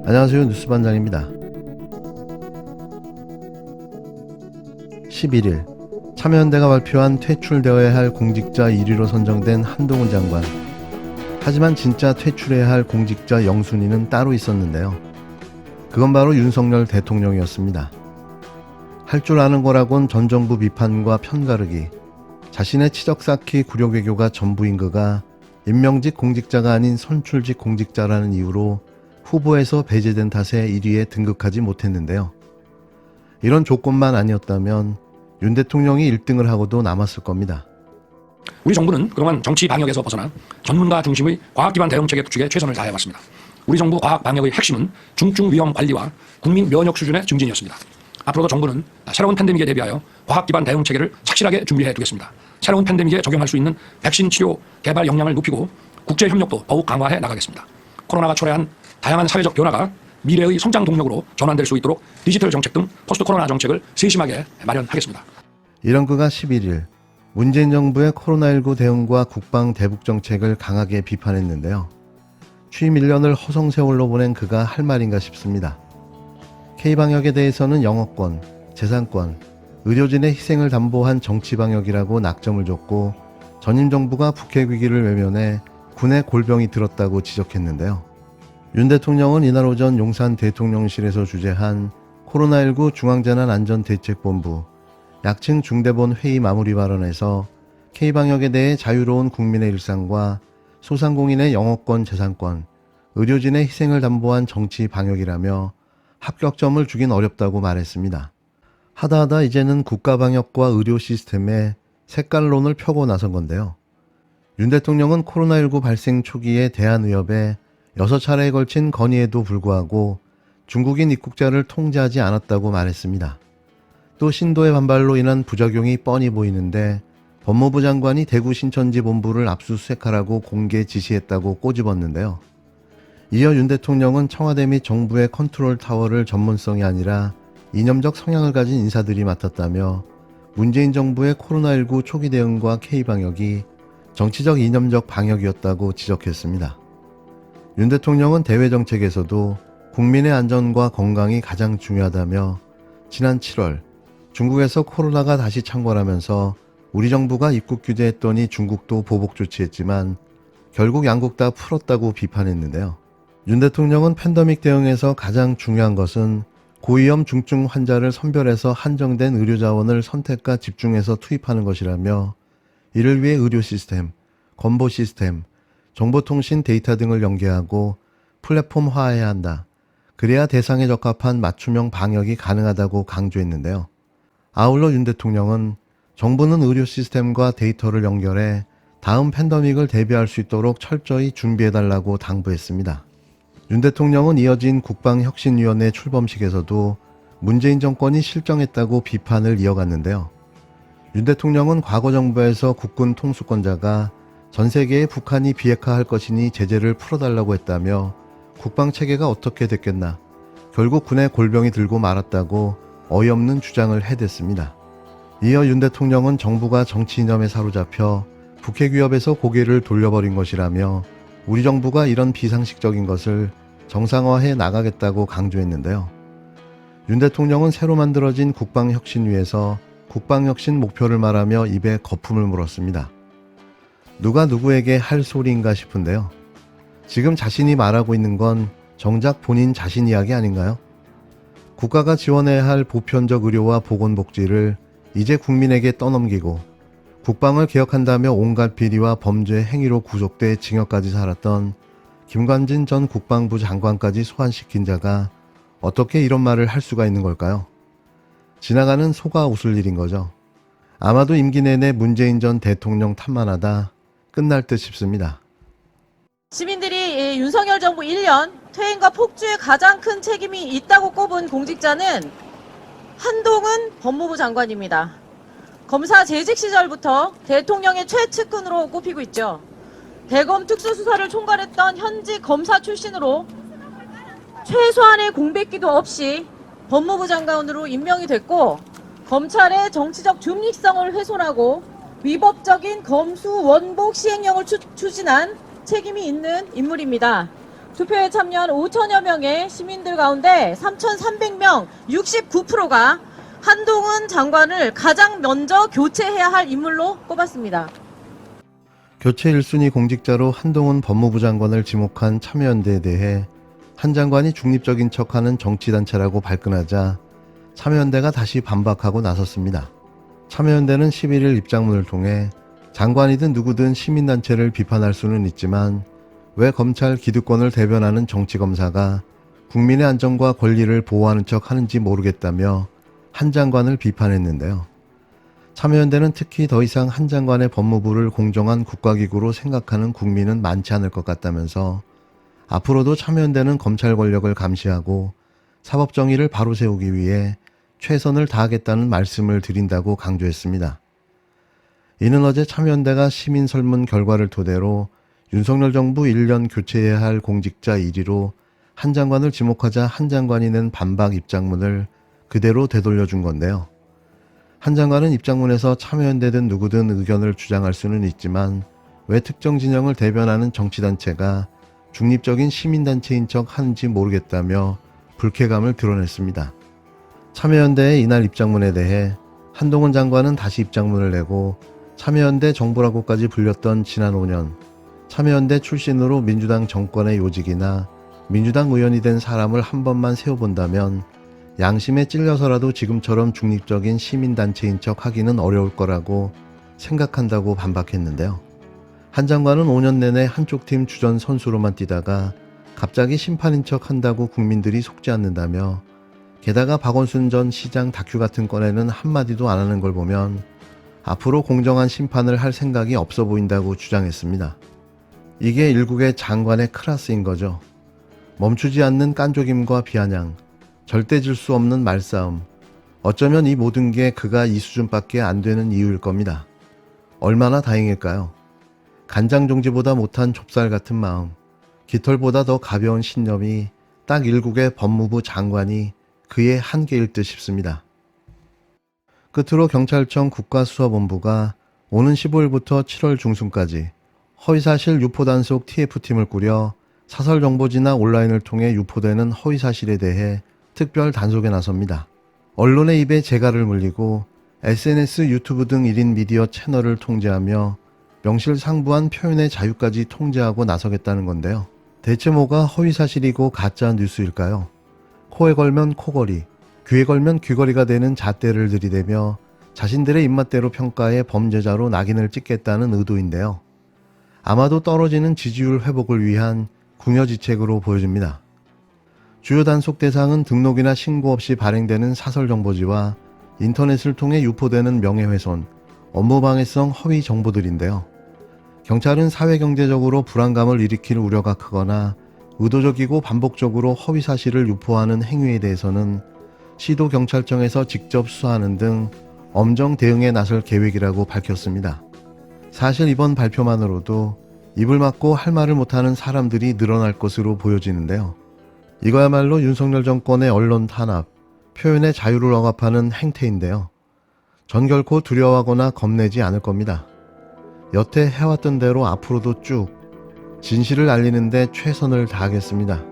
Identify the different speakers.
Speaker 1: 안녕하세요. 뉴스반장입니다. 11일 참여연대가 발표한 퇴출되어야 할 공직자 1위로 선정된 한동훈 장관. 하지만 진짜 퇴출해야 할 공직자 영순위는 따로 있었는데요. 그건 바로 윤석열 대통령이었습니다. 할 줄 아는 거라곤 전 정부 비판과 편가르기, 자신의 치적 쌓기 굴욕외교가 전부인 그가 임명직 공직자가 아닌 선출직 공직자라는 이유로 후보에서 배제된 탓에 1위에 등극하지 못했는데요. 이런 조건만 아니었다면 윤 대통령이 1등을 하고도 남았을 겁니다.
Speaker 2: 우리 정부는 그동안 정치 방역에서 벗어나 전문가 중심의 과학기반 대응체계 구축에 최선을 다해왔습니다. 우리 정부 과학 방역의 핵심은 중증 위험 관리와 국민 면역 수준의 증진이었습니다. 앞으로도 정부는 새로운 팬데믹에 대비하여 과학기반 대응체계를 착실하게 준비해 두겠습니다. 새로운 팬데믹에 적용할 수 있는 백신 치료 개발 역량을 높이고 국제협력도 더욱 강화해 나가겠습니다. 코로나가 초래한 다양한 사회적 변화가 미래의 성장 동력으로 전환될 수 있도록 디지털 정책 등 포스트 코로나 정책을 세심하게 마련하겠습니다.
Speaker 1: 이런 그가 11일 문재인 정부의 코로나19 대응과 국방 대북 정책을 강하게 비판했는데요. 취임 1년을 허송세월로 보낸 그가 할 말인가 싶습니다. K방역에 대해서는 영어권, 재산권, 의료진의 희생을 담보한 정치방역이라고 낙점을 줬고 전임 정부가 북핵위기를 외면해 군의 골병이 들었다고 지적했는데요. 윤 대통령은 이날 오전 용산 대통령실에서 주재한 코로나19 중앙재난안전대책본부 약칭 중대본 회의 마무리 발언에서 K방역에 대해 자유로운 국민의 일상과 소상공인의 영어권 재산권, 의료진의 희생을 담보한 정치 방역이라며 합격점을 주긴 어렵다고 말했습니다. 하다하다 이제는 국가방역과 의료 시스템에 색깔론을 펴고 나선 건데요. 윤 대통령은 코로나19 발생 초기에 대한의협에 6차례에 걸친 건의에도 불구하고 중국인 입국자를 통제하지 않았다고 말했습니다. 또 신도의 반발로 인한 부작용이 뻔히 보이는데 법무부 장관이 대구 신천지 본부를 압수수색하라고 공개 지시했다고 꼬집었는데요. 이어 윤 대통령은 청와대 및 정부의 컨트롤 타워를 전문성이 아니라 이념적 성향을 가진 인사들이 맡았다며 문재인 정부의 코로나19 초기 대응과 K방역이 정치적 이념적 방역이었다고 지적했습니다. 윤 대통령은 대외 정책에서도 국민의 안전과 건강이 가장 중요하다며 지난 7월 중국에서 코로나가 다시 창궐하면서 우리 정부가 입국 규제했더니 중국도 보복 조치했지만 결국 양국 다 풀었다고 비판했는데요. 윤 대통령은 팬데믹 대응에서 가장 중요한 것은 고위험 중증 환자를 선별해서 한정된 의료자원을 선택과 집중해서 투입하는 것이라며 이를 위해 의료 시스템, 건보 시스템, 정보통신 데이터 등을 연계하고 플랫폼화해야 한다. 그래야 대상에 적합한 맞춤형 방역이 가능하다고 강조했는데요. 아울러 윤 대통령은 정부는 의료 시스템과 데이터를 연결해 다음 팬데믹을 대비할 수 있도록 철저히 준비해달라고 당부했습니다. 윤 대통령은 이어진 국방혁신위원회 출범식에서도 문재인 정권이 실정했다고 비판을 이어갔는데요. 윤 대통령은 과거 정부에서 국군 통수권자가 전 세계에 북한이 비핵화할 것이니 제재를 풀어달라고 했다며 국방체계가 어떻게 됐겠나, 결국 군의 골병이 들고 말았다고 어이없는 주장을 해댔습니다. 이어 윤 대통령은 정부가 정치 이념에 사로잡혀 북핵 위협에서 고개를 돌려버린 것이라며 우리 정부가 이런 비상식적인 것을 정상화해 나가겠다고 강조했는데요. 윤 대통령은 새로 만들어진 국방혁신위에서 국방혁신 목표를 말하며 입에 거품을 물었습니다. 누가 누구에게 할 소리인가 싶은데요. 지금 자신이 말하고 있는 건 정작 본인 자신 이야기 아닌가요? 국가가 지원해야 할 보편적 의료와 보건복지를 이제 국민에게 떠넘기고 국방을 개혁한다며 온갖 비리와 범죄 행위로 구속돼 징역까지 살았던 김관진 전 국방부 장관까지 소환시킨 자가 어떻게 이런 말을 할 수가 있는 걸까요? 지나가는 소가 웃을 일인 거죠. 아마도 임기 내내 문재인 전 대통령 탓만 하다 끝날 듯 싶습니다.
Speaker 3: 시민들이 윤석열 정부 1년 퇴행과 폭주에 가장 큰 책임이 있다고 꼽은 공직자는 한동훈 법무부 장관입니다. 검사 재직 시절부터 대통령의 최측근으로 꼽히고 있죠. 대검 특수수사를 총괄했던 현직 검사 출신으로 최소한의 공백기도 없이 법무부 장관으로 임명이 됐고 검찰의 정치적 중립성을 훼손하고 위법적인 검수 원복 시행령을 추진한 책임이 있는 인물입니다. 투표에 참여한 5천여 명의 시민들 가운데 3,300명 69%가 한동훈 장관을 가장 먼저 교체해야 할 인물로 꼽았습니다.
Speaker 1: 교체 1순위 공직자로 한동훈 법무부 장관을 지목한 참여연대에 대해 한 장관이 중립적인 척하는 정치단체라고 발끈하자 참여연대가 다시 반박하고 나섰습니다. 참여연대는 11일 입장문을 통해 장관이든 누구든 시민단체를 비판할 수는 있지만 왜 검찰 기득권을 대변하는 정치검사가 국민의 안전과 권리를 보호하는 척 하는지 모르겠다며 한 장관을 비판했는데요. 참여연대는 특히 더 이상 한 장관의 법무부를 공정한 국가기구로 생각하는 국민은 많지 않을 것 같다면서 앞으로도 참여연대는 검찰 권력을 감시하고 사법정의를 바로 세우기 위해 최선을 다하겠다는 말씀을 드린다고 강조했습니다. 이는 어제 참여연대가 시민설문 결과를 토대로 윤석열 정부 1년 교체해야 할 공직자 1위로 한 장관을 지목하자 한 장관이 낸 반박 입장문을 그대로 되돌려준 건데요. 한 장관은 입장문에서 참여연대든 누구든 의견을 주장할 수는 있지만 왜 특정 진영을 대변하는 정치단체가 중립적인 시민단체인 척 하는지 모르겠다며 불쾌감을 드러냈습니다. 참여연대의 이날 입장문에 대해 한동훈 장관은 다시 입장문을 내고 참여연대 정부라고까지 불렸던 지난 5년 참여연대 출신으로 민주당 정권의 요직이나 민주당 의원이 된 사람을 한 번만 세워본다면 양심에 찔려서라도 지금처럼 중립적인 시민단체인 척 하기는 어려울 거라고 생각한다고 반박했는데요. 한 장관은 5년 내내 한쪽 팀 주전 선수로만 뛰다가 갑자기 심판인 척 한다고 국민들이 속지 않는다며 게다가 박원순 전 시장 다큐 같은 건에는 한마디도 안 하는 걸 보면 앞으로 공정한 심판을 할 생각이 없어 보인다고 주장했습니다. 이게 일국의 장관의 클래스인 거죠. 멈추지 않는 깐족임과 비아냥, 절대 질 수 없는 말싸움. 어쩌면 이 모든 게 그가 이 수준밖에 안 되는 이유일 겁니다. 얼마나 다행일까요? 간장종지보다 못한 좁쌀 같은 마음, 깃털보다 더 가벼운 신념이 딱 일국의 법무부 장관이 그의 한계일 듯 싶습니다. 끝으로 경찰청 국가수사본부가 오는 15일부터 7월 중순까지 허위사실 유포단속 TF팀을 꾸려 사설정보지나 온라인을 통해 유포되는 허위사실에 대해 특별 단속에 나섭니다. 언론의 입에 재갈을 물리고 SNS, 유튜브 등 1인 미디어 채널을 통제하며 명실상부한 표현의 자유까지 통제하고 나서겠다는 건데요. 대체 뭐가 허위사실이고 가짜 뉴스일까요? 코에 걸면 코걸이, 귀에 걸면 귀걸이가 되는 잣대를 들이대며 자신들의 입맛대로 평가해 범죄자로 낙인을 찍겠다는 의도인데요. 아마도 떨어지는 지지율 회복을 위한 궁여지책으로 보여집니다. 주요 단속 대상은 등록이나 신고 없이 발행되는 사설정보지와 인터넷을 통해 유포되는 명예훼손, 업무방해성 허위 정보들인데요. 경찰은 사회경제적으로 불안감을 일으킬 우려가 크거나 의도적이고 반복적으로 허위사실을 유포하는 행위에 대해서는 시도경찰청에서 직접 수사하는 등 엄정 대응에 나설 계획이라고 밝혔습니다. 사실 이번 발표만으로도 입을 막고 할 말을 못하는 사람들이 늘어날 것으로 보여지는데요. 이거야말로 윤석열 정권의 언론 탄압, 표현의 자유를 억압하는 행태인데요. 전 결코 두려워하거나 겁내지 않을 겁니다. 여태 해왔던 대로 앞으로도 쭉 진실을 알리는 데 최선을 다하겠습니다.